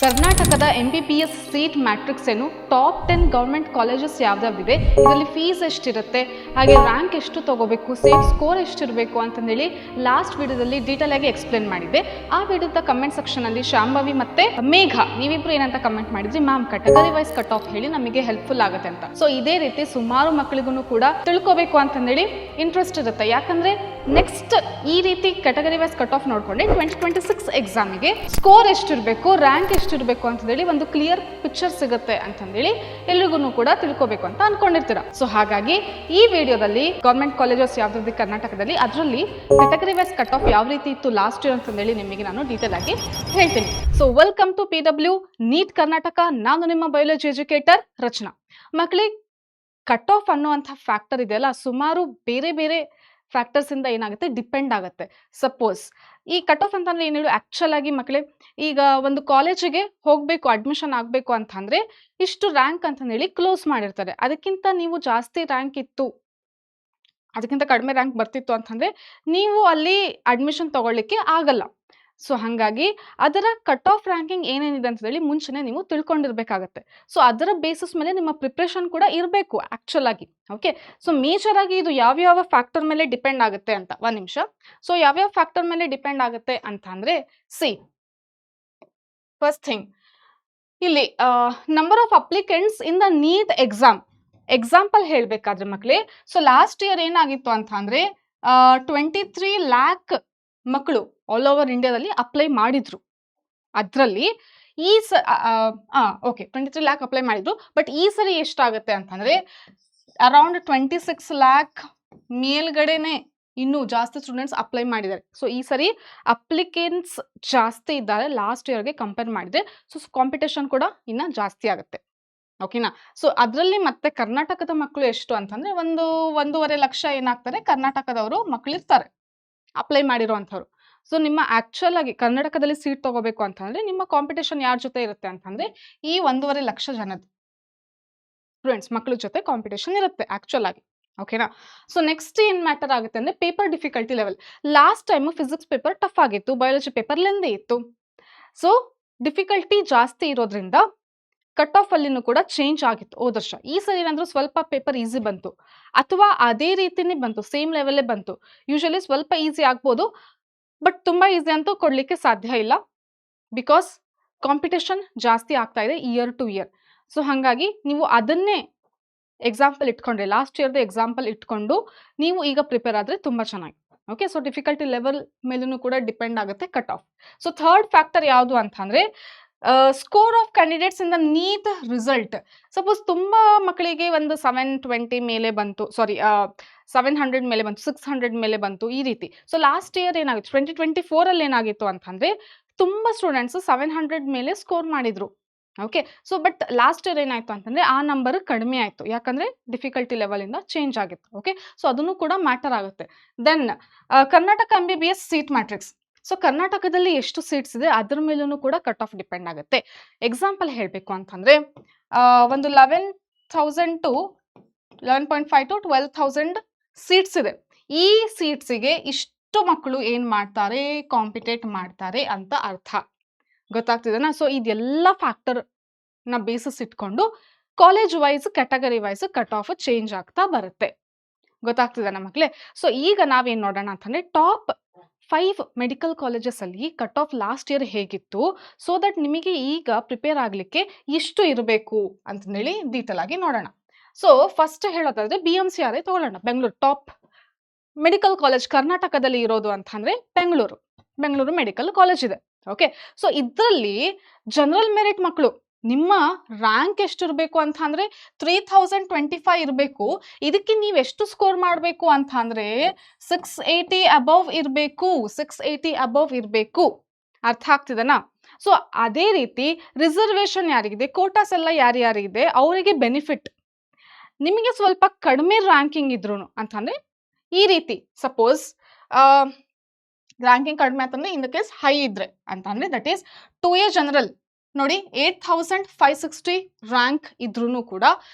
ಕರ್ನಾಟಕದ MBBS seat matrix ಏನು, top 10 government colleges ಯಾವ್ದಾವಿದೆ, ಇದರಲ್ಲಿ ಫೀಸ್ ಎಷ್ಟಿರುತ್ತೆ, ಹಾಗೆ ರ್ಯಾಂಕ್ ಎಷ್ಟು ತಗೋಬೇಕು, ಸೇಟ್ ಸ್ಕೋರ್ ಎಷ್ಟಿರಬೇಕು ಅಂತಂದೇಳಿ ಲಾಸ್ಟ್ ವಿಡಿಯೋದಲ್ಲಿ ಡೀಟೇಲ್ ಆಗಿ ಎಕ್ಸ್ಪ್ಲೇನ್ ಮಾಡಿದ್ದೆ. ಆ ವಿಡಿಯೋದ ಕಮೆಂಟ್ ಸೆಕ್ಷನ್ ಅಲ್ಲಿ ಶಾಂಭವಿ ಮತ್ತೆ ಮೇಘ ನೀವಿಬ್ರು ಏನಂತ ಕಮೆಂಟ್ ಮಾಡಿದ್ರಿ, ma'am category wise cut off ಹೇಳಿ ನಮಗೆ ಹೆಲ್ಪ್ಫುಲ್ ಆಗುತ್ತೆ ಅಂತ. ಸೊ ಇದೇ ರೀತಿ ಸುಮಾರು ಮಕ್ಕಳಿಗೂ ಕೂಡ ತಿಳ್ಕೋಬೇಕು ಅಂತಂದೇಳಿ ಇಂಟ್ರೆಸ್ಟ್ ಇರುತ್ತೆ. ಯಾಕಂದ್ರೆ ನೆಕ್ಸ್ಟ್ ಈ ರೀತಿ ಕ್ಯಾಟಗರಿ ವೈಸ್ ಕಟ್ ಆಫ್ ನೋಡ್ಕೊಂಡೆ 2026 ಎಕ್ಸಾಮಿಗೆ ಸ್ಕೋರ್ ಎಷ್ಟಿರಬೇಕು, ರ್ಯಾಂಕ್ ಎಷ್ಟಿರಬೇಕು ಅಂತಂದೇಳಿ ಒಂದು ಕ್ಲಿಯರ್ ಪಿಕ್ಚರ್ ಸಿಗುತ್ತೆ ಅಂತಂದೇಳಿ ಎಲ್ರಿಗೂ ಕೂಡ ತಿಳ್ಕೋಬೇಕು ಅಂತ ಅನ್ಕೊಂಡಿರ್ತೀರ. ಸೊ ಹಾಗಾಗಿ ಈ ವಿಡಿಯೋದಲ್ಲಿ ಗೌರ್ಮೆಂಟ್ ಕಾಲೇಜಸ್ ಯಾವ್ದು ಕರ್ನಾಟಕದಲ್ಲಿ, ಅದರಲ್ಲಿ ಕ್ಯಾಟಗರಿ ವೈಸ್ ಕಟ್ ಆಫ್ ಯಾವ ರೀತಿ ಇತ್ತು ಲಾಸ್ಟ್ ಇಯರ್ ಅಂತಂದೇಳಿ ನಿಮಗೆ ನಾನು ಡೀಟೇಲ್ ಆಗಿ ಹೇಳ್ತೀನಿ. So welcome to PW NEET Karnataka. ನಾನು ನಿಮ್ಮ ಬಯಾಲಜಿ ಎಜುಕೇಟರ್ ರಚನಾ. ಮಕ್ಕಳಿಗೆ ಕಟ್ ಆಫ್ ಅನ್ನುವಂಥ ಫ್ಯಾಕ್ಟರ್ ಇದೆಯಲ್ಲ, ಸುಮಾರು ಬೇರೆ ಬೇರೆ ಫ್ಯಾಕ್ಟರ್ಸ್ ಇಂದ ಏನಾಗುತ್ತೆ ಡಿಪೆಂಡ್ ಆಗುತ್ತೆ. ಸಪೋಸ್ ಈ ಕಟ್ ಆಫ್ ಅಂತಂದ್ರೆ ಏನು ಹೇಳಿ, ಆಕ್ಚುಲ್ ಆಗಿ ಮಕ್ಕಳೇ ಈಗ ಒಂದು ಕಾಲೇಜಿಗೆ ಹೋಗಬೇಕು, ಅಡ್ಮಿಷನ್ ಆಗಬೇಕು ಅಂತಂದ್ರೆ ಇಷ್ಟು ರ್ಯಾಂಕ್ ಅಂತ ಹೇಳಿ ಕ್ಲೋಸ್ ಮಾಡಿರ್ತಾರೆ. ಅದಕ್ಕಿಂತ ನೀವು ಜಾಸ್ತಿ ರ್ಯಾಂಕ್ ಇತ್ತು, ಅದಕ್ಕಿಂತ ಕಡಿಮೆ ರ್ಯಾಂಕ್ ಬರ್ತಿತ್ತು ಅಂತಂದ್ರೆ ನೀವು ಅಲ್ಲಿ ಅಡ್ಮಿಷನ್ ತಗೊಳ್ಳಿಕ್ಕೆ ಆಗಲ್ಲ. ಸೊ ಹಾಗಾಗಿ ಅದರ ಕಟ್ ಆಫ್ ರ್ಯಾಂಕಿಂಗ್ ಏನೇನಿದೆ ಅಂತ ಹೇಳಿ ಮುಂಚೆನೆ ನೀವು ತಿಳ್ಕೊಂಡಿರ್ಬೇಕಾಗತ್ತೆ. ಸೊ ಅದರ ಬೇಸಿಸ್ ಮೇಲೆ ನಿಮ್ಮ ಪ್ರಿಪ್ರೇಷನ್ ಕೂಡ ಇರಬೇಕು ಆಕ್ಚುಲ್ ಆಗಿ. ಓಕೆ, ಸೊ ಮೇಜರ್ ಆಗಿ ಇದು ಯಾವ್ಯಾವ ಫ್ಯಾಕ್ಟರ್ ಮೇಲೆ ಡಿಪೆಂಡ್ ಆಗುತ್ತೆ ಅಂತ ಒಂದ್ ನಿಮಿಷ. ಸೊ ಯಾವ್ಯಾವ ಫ್ಯಾಕ್ಟರ್ ಮೇಲೆ ಡಿಪೆಂಡ್ ಆಗುತ್ತೆ ಅಂತ ಅಂದ್ರೆ, ಸಿ ಫಸ್ಟ್ ಥಿಂಗ್ ಇಲ್ಲಿ number of applicants in the NEET exam. Example ಹೇಳ್ಬೇಕಾದ್ರೆ ಮಕ್ಕಳೇ, ಸೊ ಲಾಸ್ಟ್ ಇಯರ್ ಏನಾಗಿತ್ತು ಅಂತ ಅಂದ್ರೆ 23 ಲ್ಯಾಕ್ ಮಕ್ಕಳು ಆಲ್ ಓವರ್ ಇಂಡಿಯಾದಲ್ಲಿ ಅಪ್ಲೈ ಮಾಡಿದ್ರು. ಅದರಲ್ಲಿ ಈ ಓಕೆ 23 ಲ್ಯಾಕ್ ಅಪ್ಲೈ ಮಾಡಿದ್ರು. ಬಟ್ ಈ ಸರಿ ಎಷ್ಟಾಗುತ್ತೆ ಅಂತಂದ್ರೆ ಅರೌಂಡ್ 26 ಲ್ಯಾಕ್ ಮೇಲ್ಗಡೆನೆ ಇನ್ನೂ ಜಾಸ್ತಿ ಸ್ಟೂಡೆಂಟ್ಸ್ ಅಪ್ಲೈ ಮಾಡಿದ್ದಾರೆ. ಸೊ ಈ ಸರಿ ಅಪ್ಲಿಕೆಂಟ್ಸ್ ಜಾಸ್ತಿ ಇದ್ದಾರೆ ಲಾಸ್ಟ್ ಇಯರ್ಗೆ ಕಂಪೇರ್ ಮಾಡಿದ್ರೆ. ಸೊ ಕಾಂಪಿಟೇಷನ್ ಕೂಡ ಇನ್ನ ಜಾಸ್ತಿ ಆಗುತ್ತೆ. ಓಕೆನಾ. ಸೊ ಅದರಲ್ಲಿ ಮತ್ತೆ ಕರ್ನಾಟಕದ ಮಕ್ಕಳು ಎಷ್ಟು ಅಂತಂದ್ರೆ 1.5 ಲಕ್ಷ ಏನಾಗ್ತಾರೆ ಕರ್ನಾಟಕದವರು ಮಕ್ಕಳಿರ್ತಾರೆ ಅಪ್ಲೈ ಮಾಡಿರುವಂಥವ್ರು. ಸೊ ನಿಮ್ಮ ಆಕ್ಚುಲ್ ಆಗಿ ಕರ್ನಾಟಕದಲ್ಲಿ ಸೀಟ್ ತಗೋಬೇಕು ಅಂತಂದ್ರೆ ನಿಮ್ಮ ಕಾಂಪಿಟೇಷನ್ ಯಾರ ಜೊತೆ ಇರುತ್ತೆ ಅಂತಂದ್ರೆ ಈ 1.5 ಲಕ್ಷ ಜನದ ಸ್ಟೂಡೆಂಟ್ಸ್ ಮಕ್ಕಳ ಜೊತೆ ಕಾಂಪಿಟೇಷನ್ ಇರುತ್ತೆ ಆಕ್ಚುಲ್ ಆಗಿ. ಓಕೆನಾ. ಸೊ ನೆಕ್ಸ್ಟ್ ಏನ್ ಮ್ಯಾಟರ್ ಆಗುತ್ತೆ ಅಂದ್ರೆ paper difficulty level. Last time physics paper tough ಆಗಿತ್ತು, ಬಯಾಲಜಿ ಪೇಪರ್ ಲೆಂದಿ ಇತ್ತು. ಸೊ ಡಿಫಿಕಲ್ಟಿ ಜಾಸ್ತಿ ಇರೋದ್ರಿಂದ ಕಟ್ ಆಫ್ ಅಲ್ಲಿನೂ ಕೂಡ ಚೇಂಜ್ ಆಗಿತ್ತು ಹೋದ ವರ್ಷ. ಈ ಸರಿ ಏನಾದ್ರೂ ಸ್ವಲ್ಪ ಪೇಪರ್ ಈಸಿ ಬಂತು ಅಥವಾ ಅದೇ ರೀತಿನೇ ಬಂತು, ಸೇಮ್ ಲೆವೆಲ್ಲೇ ಬಂತು. ಯೂಶಲಿ ಸ್ವಲ್ಪ ಈಸಿ ಆಗ್ಬೋದು, ಬಟ್ ತುಂಬಾ ಈಸಿ ಅಂತೂ ಕೊಡ್ಲಿಕ್ಕೆ ಸಾಧ್ಯ ಇಲ್ಲ. ಬಿಕಾಸ್ ಕಾಂಪಿಟೇಷನ್ ಜಾಸ್ತಿ ಆಗ್ತಾ ಇದೆ ಇಯರ್ ಟು ಇಯರ್. ಸೊ ಹಾಗಾಗಿ ನೀವು ಅದನ್ನೇ ಎಕ್ಸಾಂಪಲ್ ಇಟ್ಕೊಂಡ್ರೆ, ಲಾಸ್ಟ್ ಇಯರ್ದು ಎಕ್ಸಾಂಪಲ್ ಇಟ್ಕೊಂಡು ನೀವು ಈಗ ಪ್ರಿಪೇರ್ ಆದ್ರೆ ತುಂಬಾ ಚೆನ್ನಾಗಿ. ಓಕೆ, ಸೊ ಡಿಫಿಕಲ್ಟಿ ಲೆವೆಲ್ ಮೇಲೂ ಕೂಡ ಡಿಪೆಂಡ್ ಆಗುತ್ತೆ cut off. So third factor ಯಾವುದು ಅಂತಂದ್ರೆ score of candidates in the NEET result. Suppose ತುಂಬಾ ಮಕ್ಕಳಿಗೆ ಒಂದು 720 ಮೇಲೆ ಬಂತು, ಸಾರಿ 700 ಮೇಲೆ ಬಂತು, 600 ಮೇಲೆ ಬಂತು ಈ ರೀತಿ. ಸೊ ಲಾಸ್ಟ್ ಇಯರ್ ಏನಾಗಿತ್ತು 2024 ಅಲ್ಲಿ ಏನಾಗಿತ್ತು ಅಂತಂದ್ರೆ ತುಂಬಾ ಸ್ಟೂಡೆಂಟ್ಸ್ 700 ಮೇಲೆ ಸ್ಕೋರ್ ಮಾಡಿದ್ರು. Okay, so but last year ಏನಾಯ್ತು ಅಂತಂದ್ರೆ ಆ ನಂಬರ್ ಕಡಿಮೆ ಆಯ್ತು, ಯಾಕಂದ್ರೆ ಡಿಫಿಕಲ್ಟಿ ಲೆವೆಲ್ ಇಂದ ಚೇಂಜ್ ಆಗಿತ್ತು. ಓಕೆ, ಸೊ ಅದನ್ನು ಕೂಡ ಮ್ಯಾಟರ್ ಆಗುತ್ತೆ. Then Karnataka MBBS seat matrix. So ಕರ್ನಾಟಕದಲ್ಲಿ ಎಷ್ಟು ಸೀಟ್ಸ್ ಇದೆ ಅದ್ರ ಮೇಲೂ ಕೂಡ ಕಟ್ ಆಫ್ ಡಿಪೆಂಡ್ ಆಗುತ್ತೆ. ಎಕ್ಸಾಂಪಲ್ ಹೇಳಬೇಕು ಅಂತಂದ್ರೆ ಒಂದು 11,000 to 11.5 to 12,000 ಸೀಟ್ಸ್ ಇದೆ. ಈ ಸೀಟ್ಸಿಗೆ ಇಷ್ಟು ಮಕ್ಕಳು ಏನ್ ಮಾಡ್ತಾರೆ, ಕಾಂಪಿಟೇಟ್ ಮಾಡ್ತಾರೆ ಅಂತ ಅರ್ಥ. ಗೊತ್ತಾಗ್ತಿದೆನಾ. ಸೊ ಇದೆಲ್ಲ ಫ್ಯಾಕ್ಟರ್ ನ ಬೇಸಿಸ್ ಇಟ್ಕೊಂಡು college wise category wise cut off change ಆಗ್ತಾ ಬರುತ್ತೆ. ಗೊತ್ತಾಗ್ತಿದೆ ಮಕ್ಕಳೇ. ಸೊ ಈಗ ನಾವೇನ್ ನೋಡೋಣ ಅಂತಂದ್ರೆ ಟಾಪ್ 5 ಮೆಡಿಕಲ್ ಕಾಲೇಜಸ್ ಅಲ್ಲಿ ಕಟ್ ಆಫ್ ಲಾಸ್ಟ್ ಇಯರ್ ಹೇಗಿತ್ತು, ಸೊ ದಟ್ ನಿಮಗೆ ಈಗ ಪ್ರಿಪೇರ್ ಆಗ್ಲಿಕ್ಕೆ ಎಷ್ಟು ಇರಬೇಕು ಅಂತಂದೇಳಿ ಡೀಟೇಲ್ ಆಗಿ ನೋಡೋಣ. ಸೊ ಫಸ್ಟ್ ಹೇಳೋದಾದ್ರೆ BMCRI ತಗೊಳ್ಳೋಣ. ಬೆಂಗಳೂರು ಟಾಪ್ ಮೆಡಿಕಲ್ ಕಾಲೇಜ್ ಕರ್ನಾಟಕದಲ್ಲಿ ಇರೋದು ಅಂತಂದ್ರೆ ಬೆಂಗಳೂರು ಮೆಡಿಕಲ್ ಕಾಲೇಜ್ ಇದೆ. ಓಕೆ, ಸೊ ಇದರಲ್ಲಿ ಜನರಲ್ ಮೆರಿಟ್ ಮಕ್ಕಳು ನಿಮ್ಮ ರ್ಯಾಂಕ್ ಎಷ್ಟಿರ್ಬೇಕು ಅಂತ ಅಂದ್ರೆ 3025 ಇರಬೇಕು. ಇದಕ್ಕೆ ನೀವು ಎಷ್ಟು ಸ್ಕೋರ್ ಮಾಡಬೇಕು ಅಂತ ಅಂದ್ರೆ 680 ಅಬವ್ ಇರಬೇಕು. 680 ಅಬವ್ ಇರಬೇಕು. ಅರ್ಥ ಆಗ್ತಿದೆನಾ. ಸೊ ಅದೇ ರೀತಿ ರಿಸರ್ವೇಶನ್ ಯಾರಿಗಿದೆ, ಕೋಟಾಸ್ ಎಲ್ಲ ಯಾರ್ಯಾರಿದೆ ಅವರಿಗೆ ಬೆನಿಫಿಟ್. ನಿಮಗೆ ಸ್ವಲ್ಪ ಕಡಿಮೆ ರ್ಯಾಂಕಿಂಗ್ ಇದ್ರು ಅಂತಂದ್ರೆ ಈ ರೀತಿ, ಸಪೋಸ್ ರ್ಯಾಂಕಿಂಗ್ ಕಡಿಮೆ ಅಂತಂದ್ರೆ ಇನ್ ದ ಕೇಸ್ ಹೈ ಇದ್ರೆ ಅಂತಂದ್ರೆ ದಟ್ ಈಸ್ 2A ಜನರಲ್ ನೋಡಿ 8560 ರ್ಯಾಂಕ್ ಇದ್ರೂ ಕೂಡ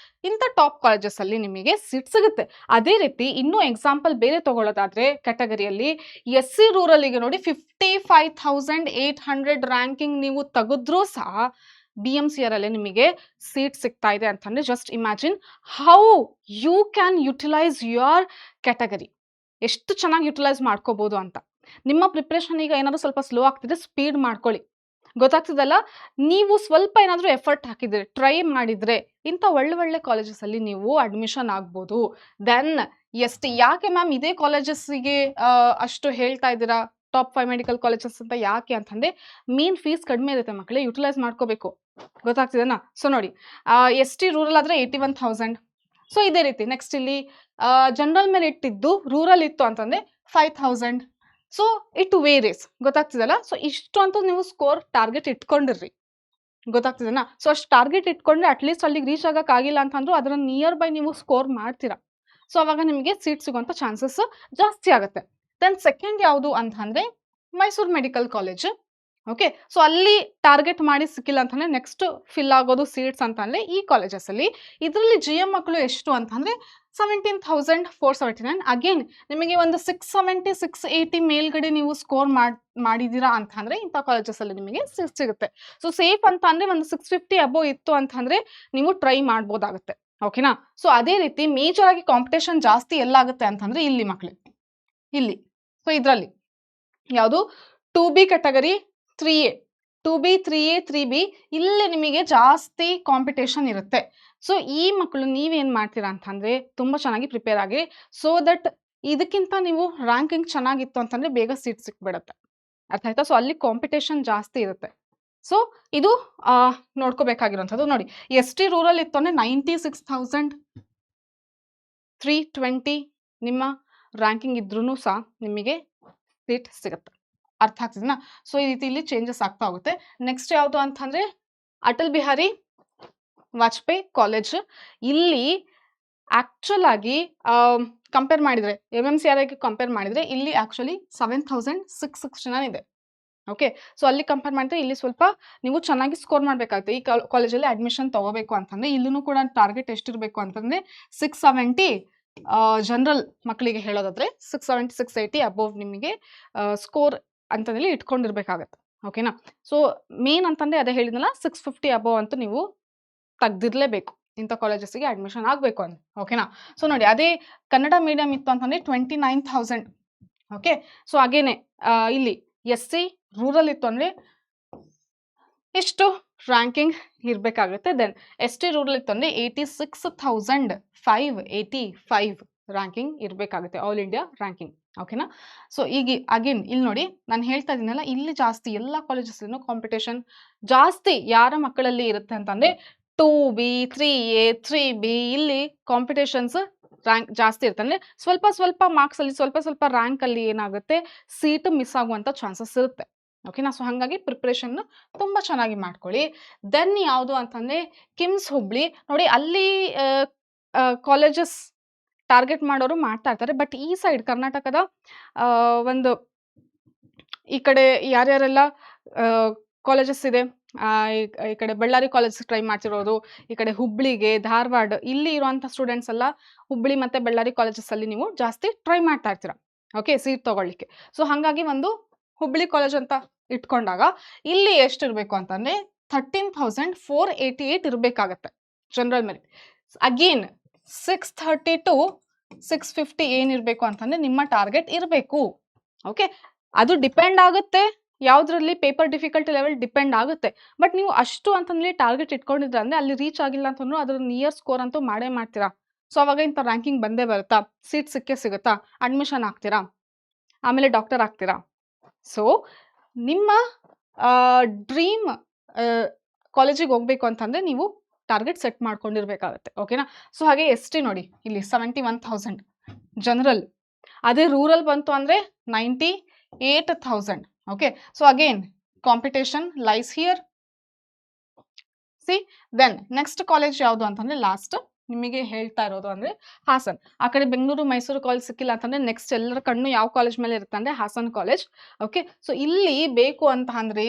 ಇಂಥ ಟಾಪ್ ಕಾಲೇಜಸ್ ಅಲ್ಲಿ ನಿಮಗೆ ಸೀಟ್ ಸಿಗುತ್ತೆ. ಅದೇ ರೀತಿ ಇನ್ನೂ ಎಕ್ಸಾಂಪಲ್ ಬೇರೆ ತಗೊಳ್ಳೋದಾದ್ರೆ ಕ್ಯಾಟಗರಿಯಲ್ಲಿ SC ರೂರಲ್ಗೆ ನೋಡಿ 55,800 ರ್ಯಾಂಕಿಂಗ್ ನೀವು ತೆಗೆದ್ರೂ ಸಹ BMCR ಅಲ್ಲಿ ನಿಮಗೆ ಸೀಟ್ ಸಿಗ್ತಾ ಇದೆ ಅಂತಂದ್ರೆ just imagine how you can utilise your category, ಎಷ್ಟು ಚೆನ್ನಾಗಿ ಯುಟಿಲೈಸ್ ಮಾಡ್ಕೋಬಹುದು ಅಂತ. ನಿಮ್ಮ ಪ್ರಿಪ್ರೇಷನ್ ಈಗ ಏನಾದ್ರು ಸ್ವಲ್ಪ ಸ್ಲೋ ಆಗ್ತಿದೆ, ಸ್ಪೀಡ್ ಮಾಡ್ಕೊಳ್ಳಿ. ಗೊತ್ತಾಗ್ತದಲ್ಲ, ನೀವು ಸ್ವಲ್ಪ ಏನಾದರೂ ಎಫರ್ಟ್ ಹಾಕಿದ್ರೆ, ಟ್ರೈ ಮಾಡಿದ್ರೆ ಇಂಥ ಒಳ್ಳೆ ಕಾಲೇಜಸ್ ಅಲ್ಲಿ ನೀವು ಅಡ್ಮಿಷನ್ ಆಗ್ಬೋದು. ದೆನ್ ಯಾಕೆ ಮ್ಯಾಮ್ ಇದೇ ಕಾಲೇಜಸ್ಗೆ ಅಷ್ಟು ಹೇಳ್ತಾ ಇದ್ದೀರಾ ಟಾಪ್ 5 ಮೆಡಿಕಲ್ ಕಾಲೇಜಸ್ ಅಂತ, ಯಾಕೆ ಅಂತಂದ್ರೆ ಮೇನ್ ಫೀಸ್ ಕಡಿಮೆ ಇರುತ್ತೆ ಮಕ್ಕಳೇ, ಯುಟಿಲೈಸ್ ಮಾಡ್ಕೋಬೇಕು. ಗೊತ್ತಾಗ್ತಿದೆನಾ? ಸೊ ನೋಡಿ ST ರೂರಲ್ ಆದ್ರೆ 81,000. ಸೊ ಇದೇ ರೀತಿ ನೆಕ್ಸ್ಟ್ ಇಲ್ಲಿ ಜನರಲ್ ಮೆರಿಟ್ ಇದ್ದು ರೂರಲ್ ಇತ್ತು ಅಂತಂದ್ರೆ 5,000. So it varies. ಗೊತ್ತಾಗ್ತಿದಲ್ಲ? ಸೊ ಇಷ್ಟು ಅಂತೂ ನೀವು ಸ್ಕೋರ್ ಟಾರ್ಗೆಟ್ ಇಟ್ಕೊಂಡಿರ್ರಿ. ಗೊತ್ತಾಗ್ತಿದೆನಾ? ಸೊ ಅಷ್ಟು ಟಾರ್ಗೆಟ್ ಇಟ್ಕೊಂಡ್ರೆ ಅಟ್ಲೀಸ್ಟ್ ಅಲ್ಲಿಗೆ ರೀಚ್ ಆಗಕ್ಕಾಗಿಲ್ಲ ಅಂತಂದ್ರೂ ಅದರ ನಿಯರ್ ಬೈ ನೀವು ಸ್ಕೋರ್ ಮಾಡ್ತೀರಾ. ಸೊ ಅವಾಗ ನಿಮಗೆ ಸೀಟ್ ಸಿಗುವಂಥ ಚಾನ್ಸಸ್ ಜಾಸ್ತಿ ಆಗುತ್ತೆ. ದೆನ್ ಸೆಕೆಂಡ್ ಯಾವುದು ಅಂತಂದ್ರೆ Mysuru medical college. Okay, so ಅಲ್ಲಿ ಟಾರ್ಗೆಟ್ ಮಾಡಿ ಸಿಕ್ಕಿಲ್ಲ ಅಂತಂದ್ರೆ ನೆಕ್ಸ್ಟ್ ಫಿಲ್ ಆಗೋದು ಸೀಟ್ಸ್ ಅಂತಂದ್ರೆ ಈ ಕಾಲೇಜಸ್ ಅಲ್ಲಿ. ಇದರಲ್ಲಿ GM ಮಕ್ಕಳು ಎಷ್ಟು ಅಂತಂದ್ರೆ 17,479. ಅಗೇನ್ ನಿಮಗೆ ಒಂದು 670 680 ಮೇಲ್ಗಡೆ ನೀವು ಸ್ಕೋರ್ ಮಾಡಿದೀರಾ ಅಂತಂದ್ರೆ ಇಂಥ ಕಾಲೇಜಸ್ ಅಲ್ಲಿ ನಿಮಗೆ ಸೀಟ್ ಸಿಗುತ್ತೆ. ಸೊ ಸೇಫ್ ಅಂತ ಅಂದ್ರೆ ಒಂದು 650 ಅಬೋವ್ ಇತ್ತು ಅಂತಂದ್ರೆ ನೀವು ಟ್ರೈ ಮಾಡ್ಬೋದಾಗುತ್ತೆ. ಓಕೆನಾ? ಸೊ ಅದೇ ರೀತಿ ಮೇಜರ್ ಆಗಿ ಕಾಂಪಿಟೇಷನ್ ಜಾಸ್ತಿ ಎಲ್ಲಾಗುತ್ತೆ ಅಂತಂದ್ರೆ ಇಲ್ಲಿ ಮಕ್ಕಳು, ಇಲ್ಲಿ. ಸೊ ಇದರಲ್ಲಿ ಯಾವುದು 2B category 3A 2B 3A 3B ಇಲ್ಲಿ ನಿಮಗೆ ಜಾಸ್ತಿ ಕಾಂಪಿಟೇಷನ್ ಇರುತ್ತೆ. ಸೊ ಈ ಮಕ್ಕಳು ನೀವೇನ್ ಮಾಡ್ತೀರಾ ಅಂತಂದ್ರೆ ತುಂಬಾ ಚೆನ್ನಾಗಿ ಪ್ರಿಪೇರ್ ಆಗಿ, ಸೊ ದಟ್ ಇದಕ್ಕಿಂತ ನೀವು ರ್ಯಾಂಕಿಂಗ್ ಚೆನ್ನಾಗಿತ್ತು ಅಂತಂದ್ರೆ ಬೇಗ ಸೀಟ್ ಸಿಕ್ಬಿಡುತ್ತೆ. ಅರ್ಥ ಆಯ್ತಾ? ಸೊ ಅಲ್ಲಿ ಕಾಂಪಿಟೇಷನ್ ಜಾಸ್ತಿ ಇರುತ್ತೆ. ಸೊ ಇದು ನೋಡ್ಕೋಬೇಕಾಗಿರುವಂಥದ್ದು. ನೋಡಿ ST ರೂರಲ್ ಇತ್ತು ಅಂದ್ರೆ 96,320 ನಿಮ್ಮ ರ್ಯಾಂಕಿಂಗ್ ಇದ್ರೂ ಸಹ ನಿಮಗೆ ಸೀಟ್ ಸಿಗುತ್ತೆ. ಅರ್ಥ ಆಗ್ತಿದೆನಾ? ಸೊ ಈ ರೀತಿ ಇಲ್ಲಿ ಚೇಂಜಸ್ ಆಗ್ತಾ ಹೋಗುತ್ತೆ. ನೆಕ್ಸ್ಟ್ ಯಾವುದು ಅಂತಂದ್ರೆ ಅಟಲ್ ಬಿಹಾರಿ ವಾಜಪೇಯಿ ಕಾಲೇಜ್. ಇಲ್ಲಿ ಆಕ್ಚುಲ್ ಆಗಿ ಕಂಪೇರ್ ಮಾಡಿದ್ರೆ MMCR ಕಂಪೇರ್ ಮಾಡಿದ್ರೆ ಇಲ್ಲಿ ಆಕ್ಚುಲಿ 7,669 ಇದೆ. ಓಕೆ, ಸೊ ಅಲ್ಲಿ ಕಂಪೇರ್ ಮಾಡಿದ್ರೆ ಇಲ್ಲಿ ಸ್ವಲ್ಪ ನೀವು ಚೆನ್ನಾಗಿ ಸ್ಕೋರ್ ಮಾಡಬೇಕಾಗುತ್ತೆ. ಈ ಕಾಲೇಜಲ್ಲಿ ಅಡ್ಮಿಷನ್ ತಗೋಬೇಕು ಅಂತಂದ್ರೆ ಇಲ್ಲೂ ಕೂಡ ಟಾರ್ಗೆಟ್ ಎಷ್ಟಿರಬೇಕು ಅಂತಂದ್ರೆ 670 ಜನರಲ್ ಮಕ್ಕಳಿಗೆ ಹೇಳೋದಾದ್ರೆ 670 680 ಅಬೋವ್ ನಿಮಗೆ ಸ್ಕೋರ್ ಅಂತಂದೇಳಿ ಇಟ್ಕೊಂಡಿರ್ಬೇಕಾಗತ್ತೆ. ಓಕೆನಾ? ಸೊ ಮೇನ್ ಅಂತಂದ್ರೆ ಅದೇ ಹೇಳಿದ್ನಲ್ಲ 650 ಅಬೋವ್ ಅಂತೂ ನೀವು ತೆಗ್ದಿರ್ಲೇಬೇಕು ಇಂಥ ಕಾಲೇಜಸ್ಗೆ ಅಡ್ಮಿಷನ್ ಆಗಬೇಕು ಅಂತ. ಓಕೆನಾ? ಸೊ ನೋಡಿ ಅದೇ ಕನ್ನಡ ಮೀಡಿಯಂ ಇತ್ತು ಅಂತಂದ್ರೆ 29,000. ಓಕೆ, ಸೊ ಹಾಗೇನೆ ಇಲ್ಲಿ SC ರೂರಲ್ ಇತ್ತು ಅಂದ್ರೆ ಎಷ್ಟು ರ್ಯಾಂಕಿಂಗ್ ಇರಬೇಕಾಗುತ್ತೆ. ದೆನ್ ST ರೂರಲ್ ಇತ್ತು ಅಂದ್ರೆ 86,585 ರ್ಯಾಂಕಿಂಗ್ ಇರಬೇಕಾಗುತ್ತೆ, ಆಲ್ ಇಂಡಿಯಾ ರ್ಯಾಂಕಿಂಗ್. ಓಕೆನಾ? ಸೊ ಈಗ ಅಗೇನ್ ಇಲ್ಲಿ ನೋಡಿ ನಾನು ಹೇಳ್ತಾ ಇದ್ದೀನಲ್ಲ, ಇಲ್ಲಿ ಜಾಸ್ತಿ ಎಲ್ಲ ಕಾಲೇಜಸ್ ಕಾಂಪಿಟೇಷನ್ ಜಾಸ್ತಿ ಯಾರ ಮಕ್ಕಳಲ್ಲಿ ಇರುತ್ತೆ ಅಂತಂದ್ರೆ 2B 3A 3B ಇಲ್ಲಿ ಕಾಂಪಿಟೇಷನ್ಸ್ ರ್ಯಾಂಕ್ ಜಾಸ್ತಿ ಇರುತ್ತೆ. ಅಂದ್ರೆ ಸ್ವಲ್ಪ ಮಾರ್ಕ್ಸ್ ಅಲ್ಲಿ ಸ್ವಲ್ಪ ರ್ಯಾಂಕ್ ಅಲ್ಲಿ ಏನಾಗುತ್ತೆ ಸೀಟ್ ಮಿಸ್ ಆಗುವಂತ ಚಾನ್ಸಸ್ ಇರುತ್ತೆ. ಓಕೆನಾ? ಸೊ ಹಾಗಾಗಿ ಪ್ರಿಪ್ರೇಷನ್ ತುಂಬಾ ಚೆನ್ನಾಗಿ ಮಾಡ್ಕೊಳ್ಳಿ. ದೆನ್ ಯಾವುದು ಅಂತಂದ್ರೆ ಕಿಮ್ಸ್ ಹುಬ್ಳಿ. ನೋಡಿ ಅಲ್ಲಿ ಕಾಲೇಜಸ್ ಟಾರ್ಗೆಟ್ ಮಾಡೋರು ಮಾಡ್ತಾ ಇರ್ತಾರೆ, ಬಟ್ ಈ ಸೈಡ್ ಕರ್ನಾಟಕದ ಒಂದು ಈ ಕಡೆ ಯಾರ್ಯಾರೆಲ್ಲ ಕಾಲೇಜಸ್ ಇದೆ, ಈ ಕಡೆ ಬಳ್ಳಾರಿ ಕಾಲೇಜ್ ಟ್ರೈ ಮಾಡ್ತಿರೋದು, ಈ ಕಡೆ ಹುಬ್ಳಿಗೆ ಧಾರವಾಡ ಇಲ್ಲಿ ಇರುವಂಥ ಸ್ಟೂಡೆಂಟ್ಸ್ ಎಲ್ಲ ಹುಬ್ಳಿ ಮತ್ತೆ ಬಳ್ಳಾರಿ ಕಾಲೇಜಸ್ ಅಲ್ಲಿ ನೀವು ಜಾಸ್ತಿ ಟ್ರೈ ಮಾಡ್ತಾ ಇರ್ತೀರಾ. ಓಕೆ, ಸೀಟ್ ತಗೊಳ್ಳಿಕ್ಕೆ. ಸೊ ಹಾಗಾಗಿ ಒಂದು ಹುಬ್ಳಿ ಕಾಲೇಜ್ ಅಂತ ಇಟ್ಕೊಂಡಾಗ ಇಲ್ಲಿ ಎಷ್ಟಿರಬೇಕು ಅಂತಂದ್ರೆ 13,488 ಇರಬೇಕಾಗತ್ತೆ ಜನರಲ್ ಮೆರಿಟ್. ಅಗೇನ್ 630 to 650 ಏನಿರಬೇಕು ಅಂತಂದ್ರೆ ನಿಮ್ಮ ಟಾರ್ಗೆಟ್ ಇರಬೇಕು. ಓಕೆ, ಅದು ಡಿಪೆಂಡ್ ಆಗುತ್ತೆ ಯಾವುದ್ರಲ್ಲಿ ಪೇಪರ್ ಡಿಫಿಕಲ್ಟಿ ಲೆವೆಲ್ ಡಿಪೆಂಡ್ ಆಗುತ್ತೆ. ಬಟ್ ನೀವು ಅಷ್ಟು ಅಂತಂದ್ರೆ ಟಾರ್ಗೆಟ್ ಇಟ್ಕೊಂಡಿದ್ರೆ ಅಂದ್ರೆ ಅಲ್ಲಿ ರೀಚ್ ಆಗಿಲ್ಲ ಅಂತಂದ್ರೂ ಅದ್ರ ನಿಯರ್ ಸ್ಕೋರ್ ಅಂತೂ ಮಾಡೇ ಮಾಡ್ತೀರಾ. ಸೊ ಅವಾಗ ಇಂಥ ರ್ಯಾಂಕಿಂಗ್ ಬಂದೇ ಬರುತ್ತಾ, ಸೀಟ್ ಸಿಗುತ್ತಾ, ಅಡ್ಮಿಷನ್ ಆಗ್ತೀರಾ, ಆಮೇಲೆ ಡಾಕ್ಟರ್ ಆಗ್ತೀರಾ. ಸೊ ನಿಮ್ಮ ಡ್ರೀಮ್ ಕಾಲೇಜಿಗೆ ಹೋಗ್ಬೇಕು ಅಂತಂದ್ರೆ ನೀವು ಟಾರ್ಗೆಟ್ ಸೆಟ್ ಮಾಡ್ಕೊಂಡಿರ್ಬೇಕಾಗತ್ತೆ. ಓಕೆನಾ? ಸೊ ಹಾಗೆ ST ನೋಡಿ ಇಲ್ಲಿ 71,000 ಜನರಲ್. ಅದೇ ರೂರಲ್ ಬಂತು ಅಂದ್ರೆ 98,000. Okay, so again competition lies here. See then next college ಯಾವುದು ಅಂತಂದ್ರೆ ಲಾಸ್ಟ್ ನಿಮಗೆ ಹೇಳ್ತಾ ಇರೋದು ಅಂದ್ರೆ ಹಾಸನ್. ಆ ಕಡೆ ಬೆಂಗಳೂರು ಮೈಸೂರು ಕಾಲೇಜ್ ಸಿಕ್ಕಿಲ್ಲ ಅಂತಂದ್ರೆ ನೆಕ್ಸ್ಟ್ ಎಲ್ಲರ ಕಣ್ಣು ಯಾವ ಕಾಲೇಜ್ ಮೇಲೆ ಇರುತ್ತೆ ಅಂದ್ರೆ ಹಾಸನ್ ಕಾಲೇಜ್. ಓಕೆ, ಸೊ ಇಲ್ಲಿ ಬೇಕು ಅಂತ ಅಂದ್ರೆ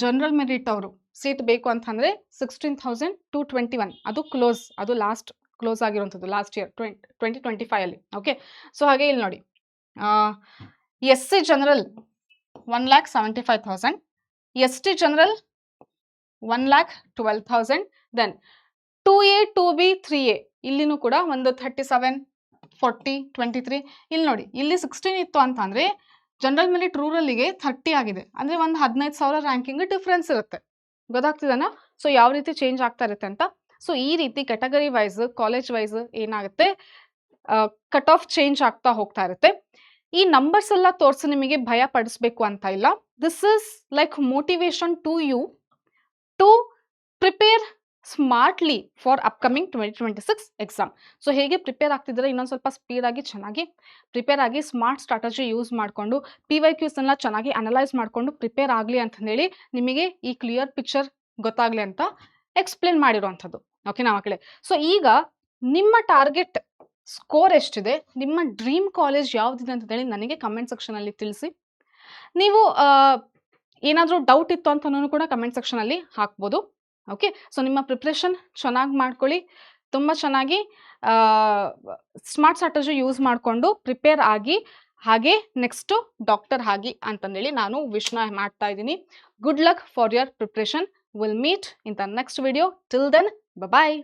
ಜನರಲ್ ಮೆರಿಟ್ ಅವರು ಸೀಟ್ ಬೇಕು ಅಂತಂದರೆ 16,221 ಅದು ಕ್ಲೋಸ್, ಅದು ಲಾಸ್ಟ್ ಕ್ಲೋಸ್ ಆಗಿರುವಂಥದ್ದು ಲಾಸ್ಟ್ ಇಯರ್ 2025 ಓಕೆ. ಸೊ ಹಾಗೆ ಇಲ್ಲಿ ನೋಡಿ S C general 1,75,000, S T general 1,12,000, then 2A 2B 3A ಇಲ್ಲಿನೂ ಕೂಡ ಒಂದು 37 40 23. ಇಲ್ಲಿ ನೋಡಿ ಇಲ್ಲಿ 16 ಇತ್ತು ಅಂತಂದರೆ ಜನರಲ್ ಮೆರಿಟ್ ರೂರಲ್ಲಿಗೆ 30 ಆಗಿದೆ, ಅಂದರೆ ಒಂದು 15,000 ರ್ಯಾಂಕಿಂಗ್ ಡಿಫ್ರೆನ್ಸ್ ಇರುತ್ತೆ. ಗೊತ್ತಾಗ್ತಿದೆನಾ? ಸೊ ಯಾವ ರೀತಿ ಚೇಂಜ್ ಆಗ್ತಾ ಇರುತ್ತೆ ಅಂತ. ಸೊ ಈ ರೀತಿ ಕೆಟಗರಿ ವೈಸ್ ಕಾಲೇಜ್ ವೈಸ್ ಏನಾಗುತ್ತೆ ಕಟ್ ಆಫ್ ಚೇಂಜ್ ಆಗ್ತಾ ಹೋಗ್ತಾ ಇರುತ್ತೆ. ಈ ನಂಬರ್ಸ್ ಎಲ್ಲ ತೋರಿಸಿ ನಿಮಗೆ ಭಯ ಪಡಿಸ್ಬೇಕು ಅಂತ ಇಲ್ಲ. This is like motivation to you to prepare smartly for upcoming 2026 exam. So ಹೇಗೆ ಪ್ರಿಪೇರ್ ಆಗ್ತಿದ್ರೆ ಇನ್ನೊಂದು ಸ್ವಲ್ಪ ಸ್ಪೀಡಾಗಿ ಚೆನ್ನಾಗಿ ಪ್ರಿಪೇರ್ ಆಗಿ ಸ್ಮಾರ್ಟ್ ಸ್ಟ್ರಾಟಜಿ ಯೂಸ್ ಮಾಡಿಕೊಂಡು PYQs ಚೆನ್ನಾಗಿ ಅನಲೈಸ್ ಮಾಡಿಕೊಂಡು ಪ್ರಿಪೇರ್ ಆಗಲಿ ಅಂತಂದೇಳಿ ನಿಮಗೆ ಈ ಕ್ಲಿಯರ್ ಪಿಕ್ಚರ್ ಗೊತ್ತಾಗಲಿ ಅಂತ ಎಕ್ಸ್ಪ್ಲೇನ್ ಮಾಡಿರುವಂಥದ್ದು. ಓಕೆನಾ ಮಕ್ಕಳೇ? ಸೊ ಈಗ ನಿಮ್ಮ ಟಾರ್ಗೆಟ್ ಸ್ಕೋರ್ ಎಷ್ಟಿದೆ, ನಿಮ್ಮ ಡ್ರೀಮ್ ಕಾಲೇಜ್ ಯಾವುದಿದೆ ಅಂತಂದೇಳಿ ನನಗೆ ಕಮೆಂಟ್ ಸೆಕ್ಷನಲ್ಲಿ ತಿಳಿಸಿ. ನೀವು ಏನಾದರೂ ಡೌಟ್ ಇತ್ತು ಅಂತನೂ ಕೂಡ ಕಮೆಂಟ್ ಸೆಕ್ಷನಲ್ಲಿ ಹಾಕ್ಬೋದು. ಓಕೆ. ಸೊ ನಿಮ್ಮ ಪ್ರಿಪ್ರೇಷನ್ ಚೆನ್ನಾಗಿ ಮಾಡ್ಕೊಳ್ಳಿ, ತುಂಬ ಚೆನ್ನಾಗಿ ಸ್ಮಾರ್ಟ್ ಸ್ಟ್ರಾಟಜಿ ಯೂಸ್ ಮಾಡಿಕೊಂಡು ಪ್ರಿಪೇರ್ ಆಗಿ, ಹಾಗೆ ನೆಕ್ಸ್ಟು ಡಾಕ್ಟರ್ ಆಗಿ ಅಂತಂದೇಳಿ ನಾನು ವಿಶ್ನ ಮಾಡ್ತಾ ಇದ್ದೀನಿ. Good luck for your preparation. Will meet in the next video. Till then, bye.